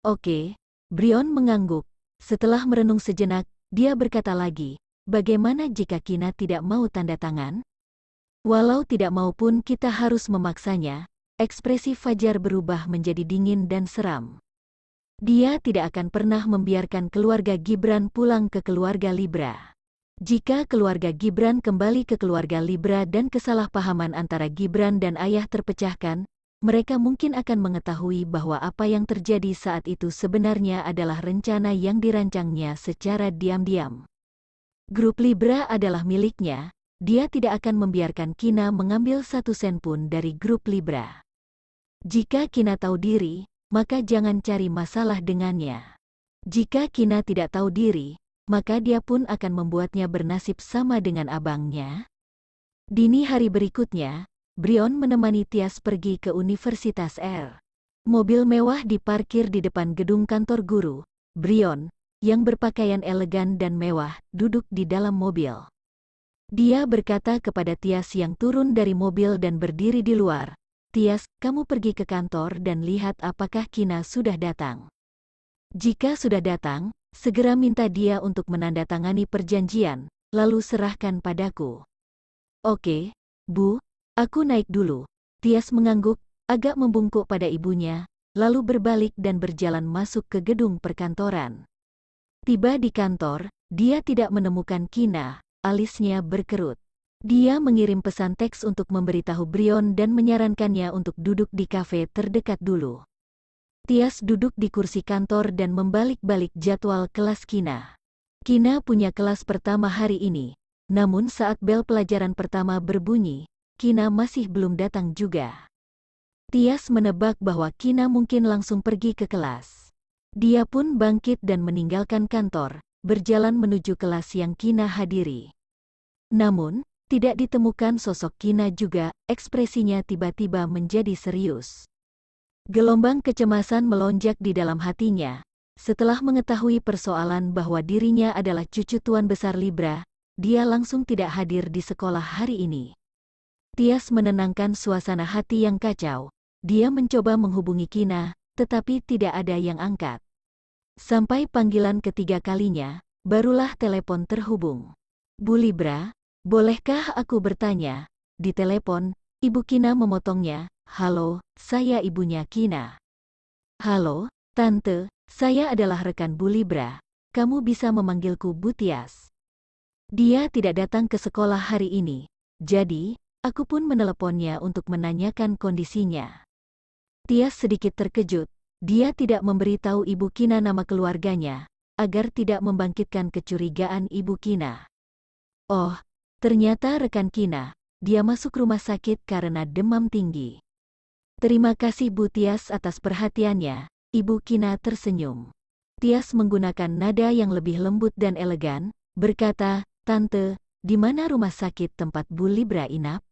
Oke, Brion mengangguk. Setelah merenung sejenak, dia berkata lagi, bagaimana jika Kina tidak mau tanda tangan? Walau tidak mau pun kita harus memaksanya. Ekspresi Fajar berubah menjadi dingin dan seram. Dia tidak akan pernah membiarkan keluarga Gibran pulang ke keluarga Libra. Jika keluarga Gibran kembali ke keluarga Libra dan kesalahpahaman antara Gibran dan ayah terpecahkan, mereka mungkin akan mengetahui bahwa apa yang terjadi saat itu sebenarnya adalah rencana yang dirancangnya secara diam-diam. Grup Libra adalah miliknya, dia tidak akan membiarkan Kina mengambil 1 sen pun dari grup Libra. Jika Kina tahu diri, maka jangan cari masalah dengannya. Jika Kina tidak tahu diri, maka dia pun akan membuatnya bernasib sama dengan abangnya. Dini hari berikutnya, Brion menemani Tias pergi ke Universitas R. Mobil mewah diparkir di depan gedung kantor guru. Brion, yang berpakaian elegan dan mewah, duduk di dalam mobil. Dia berkata kepada Tias yang turun dari mobil dan berdiri di luar, Tias, kamu pergi ke kantor dan lihat apakah Kina sudah datang. Jika sudah datang, segera minta dia untuk menandatangani perjanjian, lalu serahkan padaku. Oke, Bu, aku naik dulu. Tias mengangguk, agak membungkuk pada ibunya, lalu berbalik dan berjalan masuk ke gedung perkantoran. Tiba di kantor, dia tidak menemukan Kina, alisnya berkerut. Dia mengirim pesan teks untuk memberitahu Brion dan menyarankannya untuk duduk di kafe terdekat dulu. Tias duduk di kursi kantor dan membalik-balik jadwal kelas Kina. Kina punya kelas pertama hari ini, namun saat bel pelajaran pertama berbunyi, Kina masih belum datang juga. Tias menebak bahwa Kina mungkin langsung pergi ke kelas. Dia pun bangkit dan meninggalkan kantor, berjalan menuju kelas yang Kina hadiri. Namun, tidak ditemukan sosok Kina juga, ekspresinya tiba-tiba menjadi serius. Gelombang kecemasan melonjak di dalam hatinya. Setelah mengetahui persoalan bahwa dirinya adalah cucu tuan besar Libra, dia langsung tidak hadir di sekolah hari ini. Tias menenangkan suasana hati yang kacau. Dia mencoba menghubungi Kina, tetapi tidak ada yang angkat. Sampai panggilan ketiga kalinya, barulah telepon terhubung. Bu Libra, bolehkah aku bertanya? Di telepon, Ibu Kina memotongnya. Halo, saya ibunya Kina. Halo, Tante, saya adalah rekan Bu Libra. Kamu bisa memanggilku Bu Tias. Dia tidak datang ke sekolah hari ini, jadi, aku pun meneleponnya untuk menanyakan kondisinya. Tias sedikit terkejut, dia tidak memberitahu Ibu Kina nama keluarganya, agar tidak membangkitkan kecurigaan Ibu Kina. Oh, ternyata rekan Kina, dia masuk rumah sakit karena demam tinggi. Terima kasih Bu Tias atas perhatiannya, Ibu Kina tersenyum. Tias menggunakan nada yang lebih lembut dan elegan, berkata, Tante, di mana rumah sakit tempat Bu Libra inap?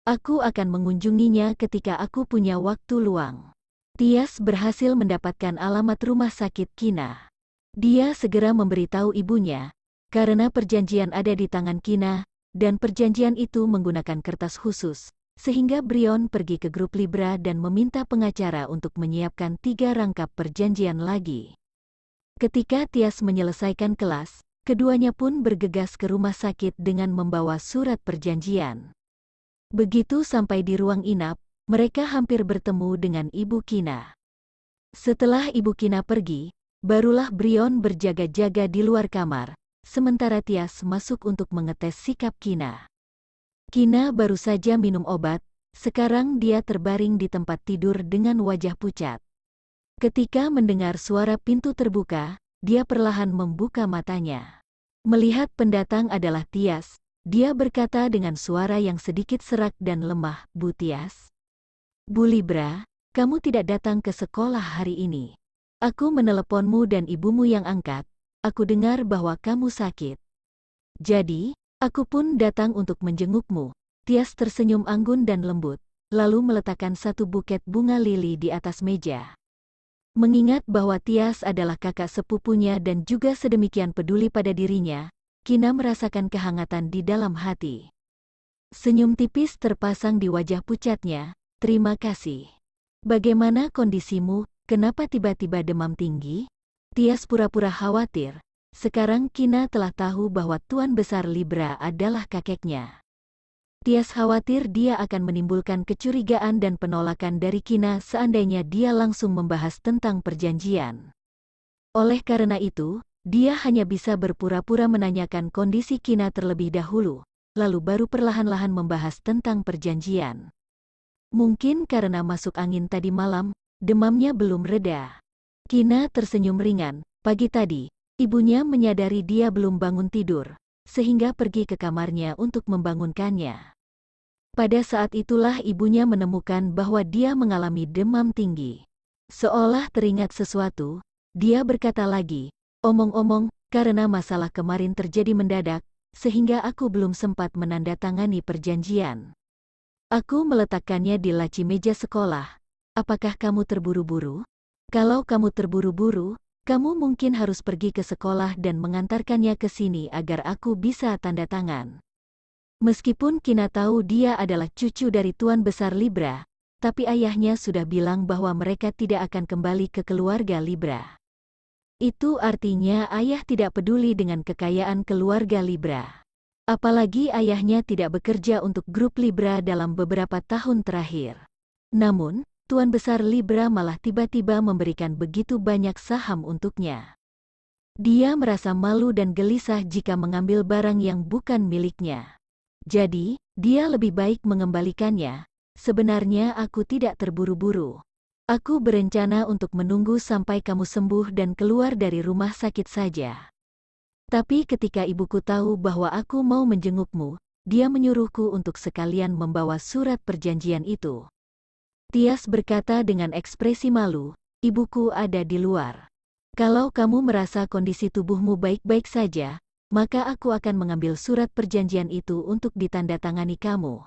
Aku akan mengunjunginya ketika aku punya waktu luang. Tias berhasil mendapatkan alamat rumah sakit Kina. Dia segera memberitahu ibunya, karena perjanjian ada di tangan Kina, dan perjanjian itu menggunakan kertas khusus, sehingga Brion pergi ke grup Libra dan meminta pengacara untuk menyiapkan 3 rangkap perjanjian lagi. Ketika Tias menyelesaikan kelas, keduanya pun bergegas ke rumah sakit dengan membawa surat perjanjian. Begitu sampai di ruang inap, mereka hampir bertemu dengan Ibu Kina. Setelah Ibu Kina pergi, barulah Brion berjaga-jaga di luar kamar, sementara Tias masuk untuk mengetes sikap Kina. Kina baru saja minum obat, sekarang dia terbaring di tempat tidur dengan wajah pucat. Ketika mendengar suara pintu terbuka, dia perlahan membuka matanya. Melihat pendatang adalah Tias, dia berkata dengan suara yang sedikit serak dan lemah, Bu Tias. Bu Libra, kamu tidak datang ke sekolah hari ini. Aku meneleponmu dan ibumu yang angkat. Aku dengar bahwa kamu sakit. Jadi, aku pun datang untuk menjengukmu. Tias tersenyum anggun dan lembut, lalu meletakkan 1 buket bunga lili di atas meja. Mengingat bahwa Tias adalah kakak sepupunya dan juga sedemikian peduli pada dirinya, Kina merasakan kehangatan di dalam hati. Senyum tipis terpasang di wajah pucatnya. Terima kasih. Bagaimana kondisimu, kenapa tiba-tiba demam tinggi? Tias pura-pura khawatir. Sekarang Kina telah tahu bahwa Tuan Besar Libra adalah kakeknya. Tias khawatir dia akan menimbulkan kecurigaan dan penolakan dari Kina seandainya dia langsung membahas tentang perjanjian. Oleh karena itu, dia hanya bisa berpura-pura menanyakan kondisi Kina terlebih dahulu, lalu baru perlahan-lahan membahas tentang perjanjian. Mungkin karena masuk angin tadi malam, demamnya belum reda. Kina tersenyum ringan. Pagi tadi, ibunya menyadari dia belum bangun tidur, sehingga pergi ke kamarnya untuk membangunkannya. Pada saat itulah ibunya menemukan bahwa dia mengalami demam tinggi. Seolah teringat sesuatu, dia berkata lagi, "Omong-omong, karena masalah kemarin terjadi mendadak, sehingga aku belum sempat menandatangani perjanjian. Aku meletakkannya di laci meja sekolah. Apakah kamu terburu-buru? Kalau kamu terburu-buru, kamu mungkin harus pergi ke sekolah dan mengantarkannya ke sini agar aku bisa tanda tangan." Meskipun Kina tahu dia adalah cucu dari Tuan Besar Libra, tapi ayahnya sudah bilang bahwa mereka tidak akan kembali ke keluarga Libra. Itu artinya ayah tidak peduli dengan kekayaan keluarga Libra. Apalagi ayahnya tidak bekerja untuk grup Libra dalam beberapa tahun terakhir. Namun, Tuan Besar Libra malah tiba-tiba memberikan begitu banyak saham untuknya. Dia merasa malu dan gelisah jika mengambil barang yang bukan miliknya. Jadi, dia lebih baik mengembalikannya. Sebenarnya aku tidak terburu-buru. Aku berencana untuk menunggu sampai kamu sembuh dan keluar dari rumah sakit saja. Tapi ketika ibuku tahu bahwa aku mau menjengukmu, dia menyuruhku untuk sekalian membawa surat perjanjian itu. Tias berkata dengan ekspresi malu, "Ibuku ada di luar. Kalau kamu merasa kondisi tubuhmu baik-baik saja, maka aku akan mengambil surat perjanjian itu untuk ditandatangani kamu."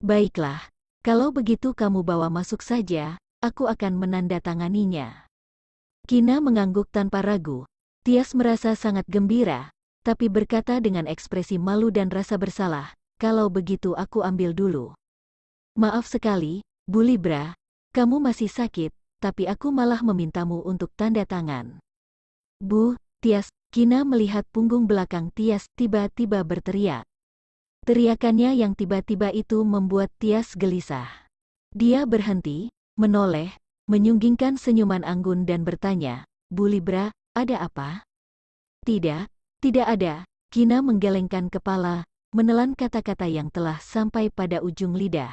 "Baiklah, kalau begitu kamu bawa masuk saja, aku akan menandatanganinya." Kina mengangguk tanpa ragu. Tias merasa sangat gembira, tapi berkata dengan ekspresi malu dan rasa bersalah, "Kalau begitu aku ambil dulu." "Maaf sekali, Bu Libra, kamu masih sakit, tapi aku malah memintamu untuk tanda tangan." "Bu, Tias," Kina melihat punggung belakang Tias tiba-tiba berteriak. Teriakannya yang tiba-tiba itu membuat Tias gelisah. Dia berhenti, menoleh, menyunggingkan senyuman anggun dan bertanya, "Bu Libra, ada apa?" "Tidak, tidak ada." Kina menggelengkan kepala, menelan kata-kata yang telah sampai pada ujung lidah.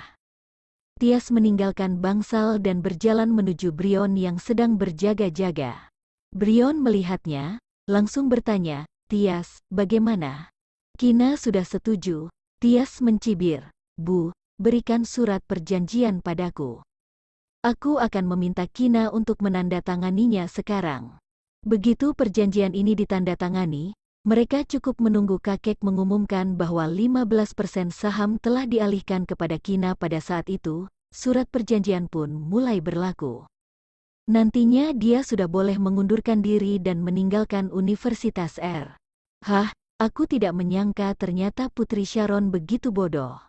Tias meninggalkan bangsal dan berjalan menuju Brion yang sedang berjaga-jaga. Brion melihatnya, langsung bertanya, "Tias, bagaimana?" Kina sudah setuju. Tias mencibir, "Bu, berikan surat perjanjian padaku. Aku akan meminta Kina untuk menandatanganinya sekarang." Begitu perjanjian ini ditandatangani, mereka cukup menunggu kakek mengumumkan bahwa 15% saham telah dialihkan kepada Kina pada saat itu, surat perjanjian pun mulai berlaku. Nantinya dia sudah boleh mengundurkan diri dan meninggalkan Universitas R. "Hah, aku tidak menyangka ternyata Putri Sharon begitu bodoh."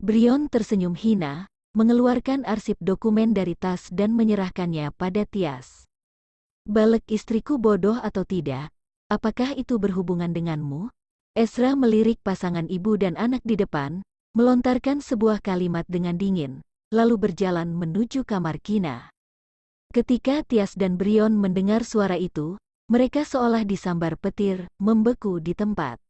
Brion tersenyum hina, mengeluarkan arsip dokumen dari tas dan menyerahkannya pada Tias. "Balek istriku bodoh atau tidak? Apakah itu berhubungan denganmu?" Ezra melirik pasangan ibu dan anak di depan, melontarkan sebuah kalimat dengan dingin, lalu berjalan menuju kamar Kina. Ketika Tias dan Brion mendengar suara itu, mereka seolah disambar petir, membeku di tempat.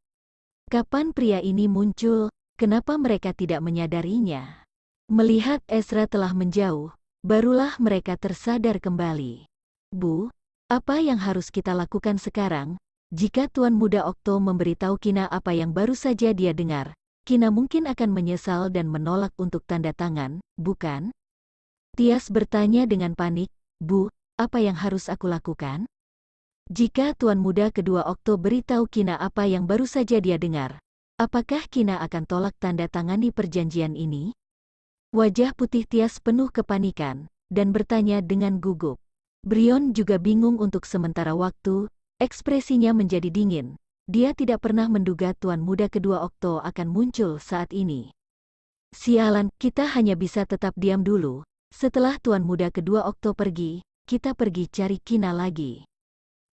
Kapan pria ini muncul? Kenapa mereka tidak menyadarinya? Melihat Ezra telah menjauh, barulah mereka tersadar kembali. "Bu, apa yang harus kita lakukan sekarang? Jika Tuan Muda Okto memberitahu Kina apa yang baru saja dia dengar, Kina mungkin akan menyesal dan menolak untuk tanda tangan, bukan?" Tias bertanya dengan panik, "Bu, apa yang harus aku lakukan? Jika Tuan Muda kedua Okto beritahu Kina apa yang baru saja dia dengar, apakah Kina akan tolak tanda tangani perjanjian ini?" Wajah putih Tias penuh kepanikan, dan bertanya dengan gugup. Brion juga bingung untuk sementara waktu, ekspresinya menjadi dingin. Dia tidak pernah menduga Tuan Muda kedua Okto akan muncul saat ini. "Sialan, kita hanya bisa tetap diam dulu." Setelah Tuan Muda kedua Okto pergi, kita pergi cari Kina lagi.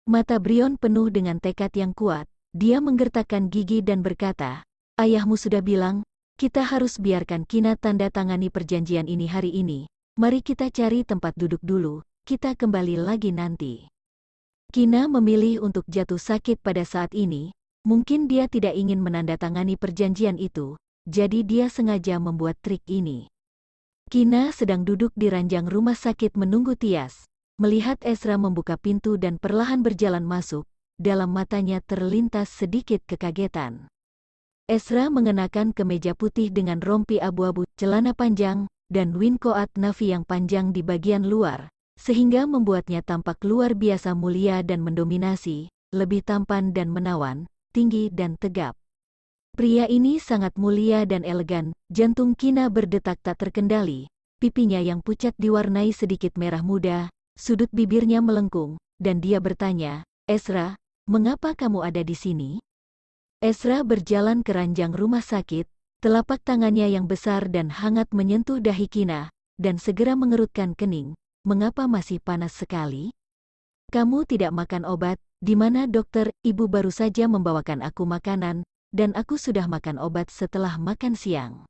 Mata Brion penuh dengan tekad yang kuat, dia menggertakkan gigi dan berkata, ayahmu sudah bilang, kita harus biarkan Kina tanda tangani perjanjian ini hari ini. Mari kita cari tempat duduk dulu, kita kembali lagi nanti. Kina memilih untuk jatuh sakit pada saat ini, mungkin dia tidak ingin menandatangani perjanjian itu, jadi dia sengaja membuat trik ini. Kina sedang duduk di ranjang rumah sakit menunggu Tias. Melihat Ezra membuka pintu dan perlahan berjalan masuk, dalam matanya terlintas sedikit kekagetan. Ezra mengenakan kemeja putih dengan rompi abu-abu, celana panjang, dan winkoat navy yang panjang di bagian luar, sehingga membuatnya tampak luar biasa mulia dan mendominasi, lebih tampan dan menawan, tinggi dan tegap. Pria ini sangat mulia dan elegan, jantung Kina berdetak tak terkendali, pipinya yang pucat diwarnai sedikit merah muda, sudut bibirnya melengkung, dan dia bertanya, Ezra, mengapa kamu ada di sini? Ezra berjalan ke ranjang rumah sakit, telapak tangannya yang besar dan hangat menyentuh dahi Kina, dan segera mengerutkan kening, mengapa masih panas sekali? Kamu tidak makan obat, di mana dokter, ibu baru saja membawakan aku makanan, dan aku sudah makan obat setelah makan siang.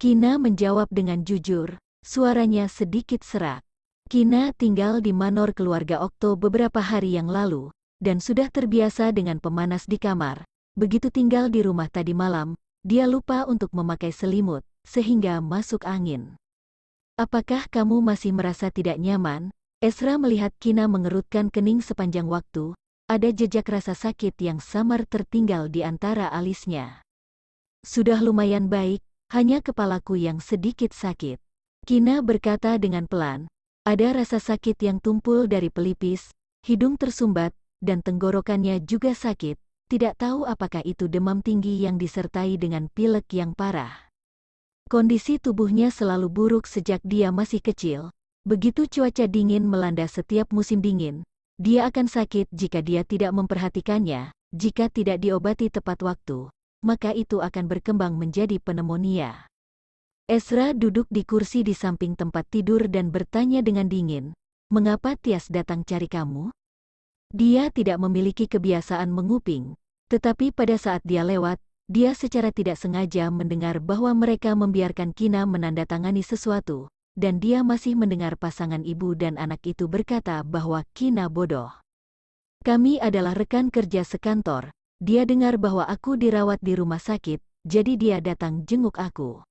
Kina menjawab dengan jujur, suaranya sedikit serak. Kina tinggal di manor keluarga Okto beberapa hari yang lalu, dan sudah terbiasa dengan pemanas di kamar. Begitu tinggal di rumah tadi malam, dia lupa untuk memakai selimut, sehingga masuk angin. Apakah kamu masih merasa tidak nyaman? Ezra melihat Kina mengerutkan kening sepanjang waktu, ada jejak rasa sakit yang samar tertinggal di antara alisnya. Sudah lumayan baik, hanya kepalaku yang sedikit sakit. Kina berkata dengan pelan. Ada rasa sakit yang tumpul dari pelipis, hidung tersumbat, dan tenggorokannya juga sakit, tidak tahu apakah itu demam tinggi yang disertai dengan pilek yang parah. Kondisi tubuhnya selalu buruk sejak dia masih kecil, begitu cuaca dingin melanda setiap musim dingin, dia akan sakit jika dia tidak memperhatikannya, jika tidak diobati tepat waktu, maka itu akan berkembang menjadi pneumonia. Ezra duduk di kursi di samping tempat tidur dan bertanya dengan dingin, mengapa Tias datang cari kamu? Dia tidak memiliki kebiasaan menguping, tetapi pada saat dia lewat, dia secara tidak sengaja mendengar bahwa mereka membiarkan Kina menandatangani sesuatu, dan dia masih mendengar pasangan ibu dan anak itu berkata bahwa Kina bodoh. Kami adalah rekan kerja sekantor, dia dengar bahwa aku dirawat di rumah sakit, jadi dia datang jenguk aku.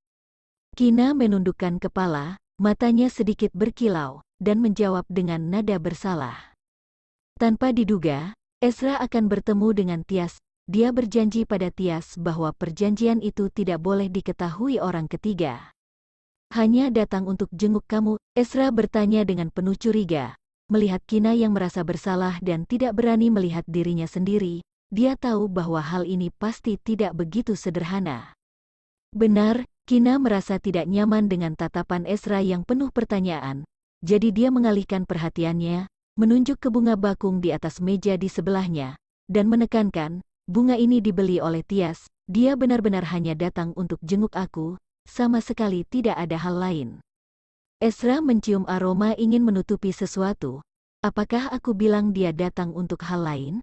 Kina menundukkan kepala, matanya sedikit berkilau, dan menjawab dengan nada bersalah. Tanpa diduga, Ezra akan bertemu dengan Tias. Dia berjanji pada Tias bahwa perjanjian itu tidak boleh diketahui orang ketiga. Hanya datang untuk jenguk kamu, Ezra bertanya dengan penuh curiga. Melihat Kina yang merasa bersalah dan tidak berani melihat dirinya sendiri, dia tahu bahwa hal ini pasti tidak begitu sederhana. Benar, Kina merasa tidak nyaman dengan tatapan Ezra yang penuh pertanyaan, jadi dia mengalihkan perhatiannya, menunjuk ke bunga bakung di atas meja di sebelahnya, dan menekankan, bunga ini dibeli oleh Tias, dia benar-benar hanya datang untuk jenguk aku, sama sekali tidak ada hal lain. Ezra mencium aroma ingin menutupi sesuatu, apakah aku bilang dia datang untuk hal lain?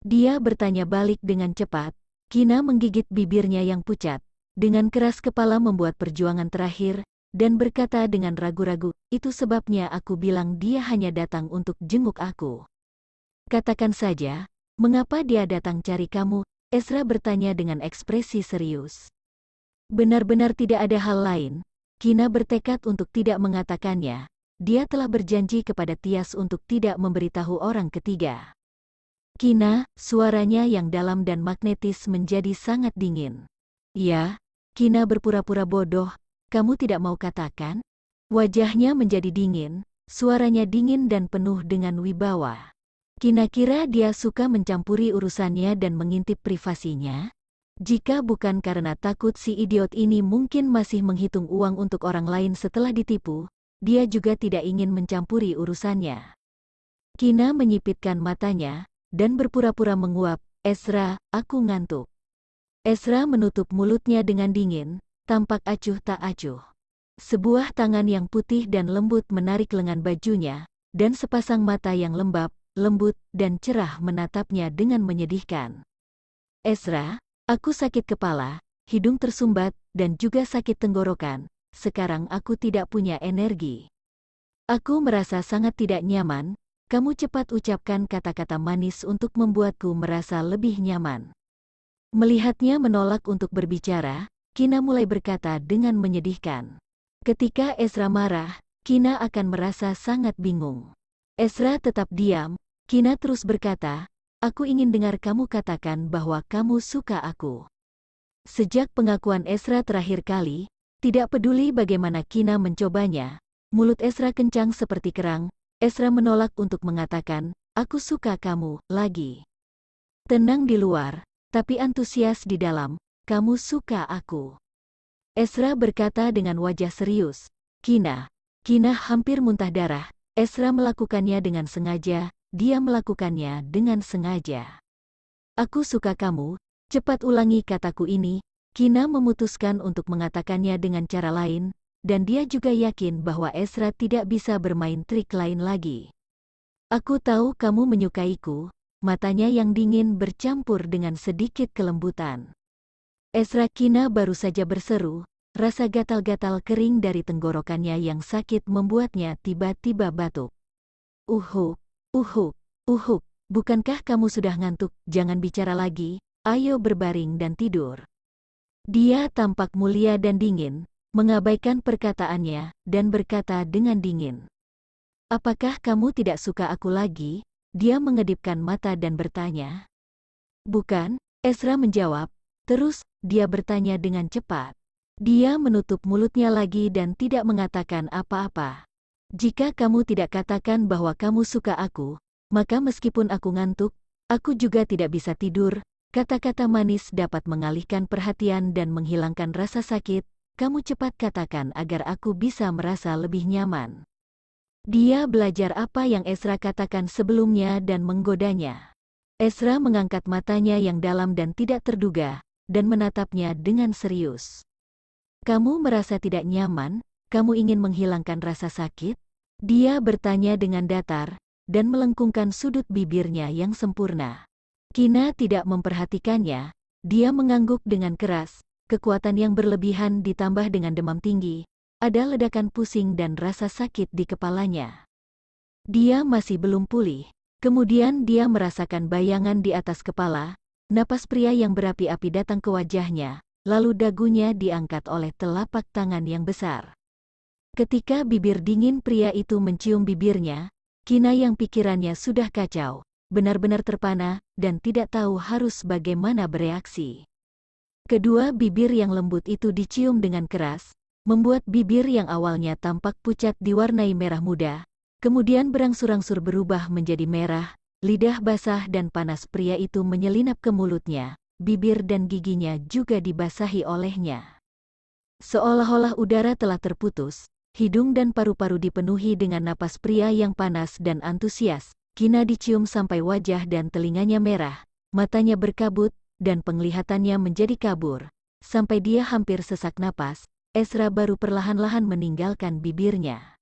Dia bertanya balik dengan cepat, Kina menggigit bibirnya yang pucat. Dengan keras kepala membuat perjuangan terakhir, dan berkata dengan ragu-ragu, itu sebabnya aku bilang dia hanya datang untuk jenguk aku. Katakan saja, mengapa dia datang cari kamu? Ezra bertanya dengan ekspresi serius. Benar-benar tidak ada hal lain, Kina bertekad untuk tidak mengatakannya, dia telah berjanji kepada Tias untuk tidak memberitahu orang ketiga. Kina, suaranya yang dalam dan magnetis menjadi sangat dingin. Ya. Kina berpura-pura bodoh, kamu tidak mau katakan? Wajahnya menjadi dingin, suaranya dingin dan penuh dengan wibawa. Kina kira dia suka mencampuri urusannya dan mengintip privasinya? Jika bukan karena takut si idiot ini mungkin masih menghitung uang untuk orang lain setelah ditipu, dia juga tidak ingin mencampuri urusannya. Kina menyipitkan matanya, dan berpura-pura menguap, Ezra, aku ngantuk. Ezra menutup mulutnya dengan dingin, tampak acuh tak acuh. Sebuah tangan yang putih dan lembut menarik lengan bajunya, dan sepasang mata yang lembab, lembut, dan cerah menatapnya dengan menyedihkan. Ezra, aku sakit kepala, hidung tersumbat, dan juga sakit tenggorokan. Sekarang aku tidak punya energi. Aku merasa sangat tidak nyaman. Kamu cepat ucapkan kata-kata manis untuk membuatku merasa lebih nyaman. Melihatnya menolak untuk berbicara, Kina mulai berkata dengan menyedihkan. Ketika Ezra marah, Kina akan merasa sangat bingung. Ezra tetap diam. Kina terus berkata, aku ingin dengar kamu katakan bahwa kamu suka aku. Sejak pengakuan Ezra terakhir kali, tidak peduli bagaimana Kina mencobanya, mulut Ezra kencang seperti kerang. Ezra menolak untuk mengatakan, aku suka kamu, lagi. Tenang di luar, tapi antusias di dalam, kamu suka aku. Ezra berkata dengan wajah serius. Kina hampir muntah darah. Ezra melakukannya dengan sengaja, dia melakukannya dengan sengaja. Aku suka kamu, cepat ulangi kataku ini. Kina memutuskan untuk mengatakannya dengan cara lain, dan dia juga yakin bahwa Ezra tidak bisa bermain trik lain lagi. Aku tahu kamu menyukaiku, matanya yang dingin bercampur dengan sedikit kelembutan. Ezra Kina baru saja berseru, rasa gatal-gatal kering dari tenggorokannya yang sakit membuatnya tiba-tiba batuk. Uhuk, bukankah kamu sudah ngantuk? Jangan bicara lagi, ayo berbaring dan tidur. Dia tampak mulia dan dingin, mengabaikan perkataannya, dan berkata dengan dingin. Apakah kamu tidak suka aku lagi? Dia mengedipkan mata dan bertanya. Bukan, Ezra menjawab. Terus, dia bertanya dengan cepat. Dia menutup mulutnya lagi dan tidak mengatakan apa-apa. Jika kamu tidak katakan bahwa kamu suka aku, maka meskipun aku ngantuk, aku juga tidak bisa tidur. Kata-kata manis dapat mengalihkan perhatian dan menghilangkan rasa sakit. Kamu cepat katakan agar aku bisa merasa lebih nyaman. Dia belajar apa yang Ezra katakan sebelumnya dan menggodanya. Ezra mengangkat matanya yang dalam dan tidak terduga, dan menatapnya dengan serius. Kamu merasa tidak nyaman? Kamu ingin menghilangkan rasa sakit? Dia bertanya dengan datar, dan melengkungkan sudut bibirnya yang sempurna. Kina tidak memperhatikannya, dia mengangguk dengan keras. Kekuatan yang berlebihan ditambah dengan demam tinggi, ada ledakan pusing dan rasa sakit di kepalanya. Dia masih belum pulih. Kemudian dia merasakan bayangan di atas kepala, napas pria yang berapi-api datang ke wajahnya, lalu dagunya diangkat oleh telapak tangan yang besar. Ketika bibir dingin pria itu mencium bibirnya, Kina yang pikirannya sudah kacau, benar-benar terpana, dan tidak tahu harus bagaimana bereaksi. Kedua bibir yang lembut itu dicium dengan keras, membuat bibir yang awalnya tampak pucat diwarnai merah muda, kemudian berangsur-angsur berubah menjadi merah. Lidah basah dan panas pria itu menyelinap ke mulutnya, bibir dan giginya juga dibasahi olehnya. Seolah-olah udara telah terputus, hidung dan paru-paru dipenuhi dengan napas pria yang panas dan antusias. Kina dicium sampai wajah dan telinganya merah, matanya berkabut, dan penglihatannya menjadi kabur. Sampai dia hampir sesak napas, Ezra baru perlahan-lahan meninggalkan bibirnya.